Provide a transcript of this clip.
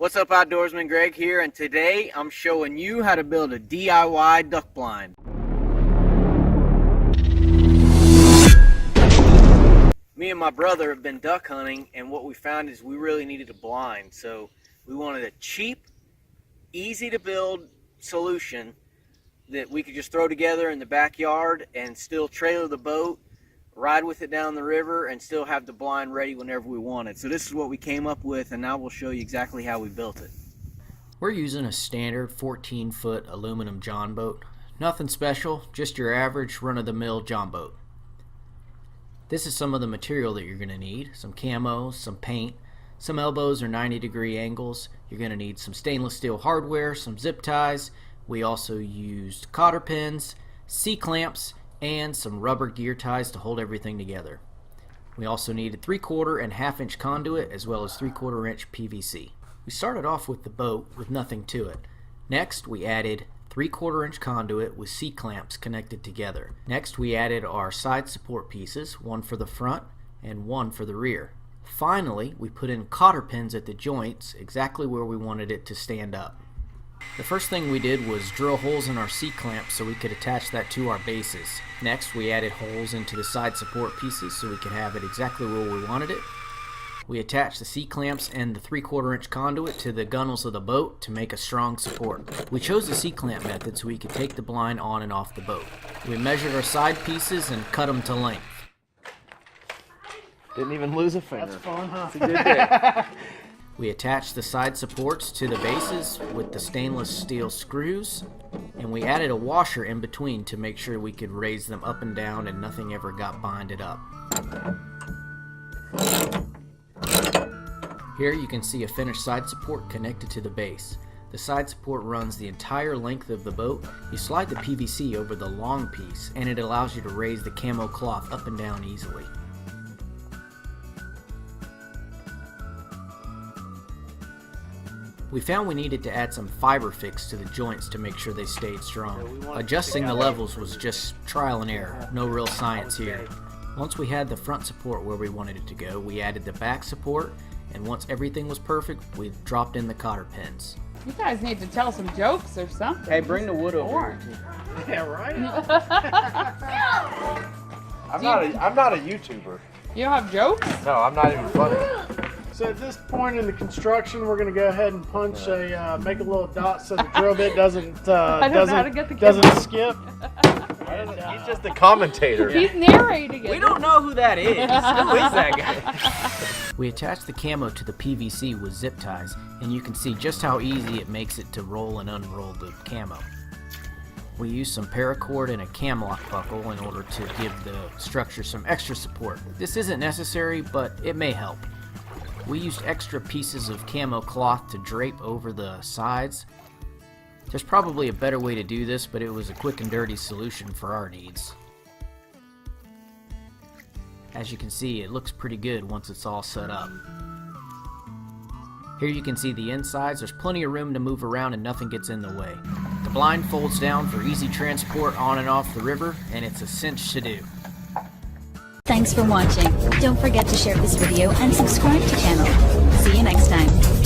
What's up, outdoorsman? Greg here, and today I'm showing you how to build a DIY duck blind. Me and my brother have been duck hunting, and what we found is we really needed a blind. So we wanted a cheap, easy to build solution that we could just throw together in the backyard and still trailer the boat, ride with it down the river, and still have the blind ready whenever we want it. So this is what we came up with, and now we'll show you exactly how we built it. We're using a standard 14-foot aluminum john boat. Nothing special, just your average run-of-the-mill john boat. This is some of the material that you're going to need. Some camo, some paint, some elbows or 90-degree angles. You're going to need some stainless steel hardware, some zip ties. We also used cotter pins, C-clamps, and some rubber gear ties to hold everything together. We also needed 3/4 and 1/2 inch conduit as well as 3/4 inch PVC. We started off with the boat with nothing to it. Next we added 3/4 inch conduit with C-clamps connected together. Next we added our side support pieces, one for the front and one for the rear. Finally we put in cotter pins at the joints exactly where we wanted it to stand up. The first thing we did was drill holes in our C-clamps so we could attach that to our bases. Next we added holes into the side support pieces so we could have it exactly where we wanted it. We attached the C-clamps and the 3/4 inch conduit to the gunnels of the boat to make a strong support. We chose the C-clamp method so we could take the blind on and off the boat. We measured our side pieces and cut them to length. Didn't even lose a finger. That's fun, huh? It's a good day. We attached the side supports to the bases with the stainless steel screws, and we added a washer in between to make sure we could raise them up and down and nothing ever got binded up. Here you can see a finished side support connected to the base. The side support runs the entire length of the boat. You slide the PVC over the long piece and it allows you to raise the camo cloth up and down easily. We found we needed to add some fiber fix to the joints to make sure they stayed strong. Adjusting the levels was just trial and error, no real science here. Once we had the front support where we wanted it to go, we added the back support, and once everything was perfect, we dropped in the cotter pins. You guys need to tell some jokes or something. Hey, bring the wood over here. Yeah, right? I'm not a YouTuber. You don't have jokes? No, I'm not even funny. So at this point in the construction, we're going to go ahead and punch make a little dot so the drill bit doesn't skip. He's just the commentator. He's narrating it. We don't know who that is. Who is that guy? We attached the camo to the PVC with zip ties, and you can see just how easy it makes it to roll and unroll the camo. We used some paracord and a cam lock buckle in order to give the structure some extra support. This isn't necessary, but it may help. We used extra pieces of camo cloth to drape over the sides. There's probably a better way to do this, but it was a quick and dirty solution for our needs. As you can see, it looks pretty good once it's all set up. Here you can see the insides. There's plenty of room to move around and nothing gets in the way. The blind folds down for easy transport on and off the river, and it's a cinch to do. Thanks for watching. Don't forget to share this video and subscribe to the channel. See you next time.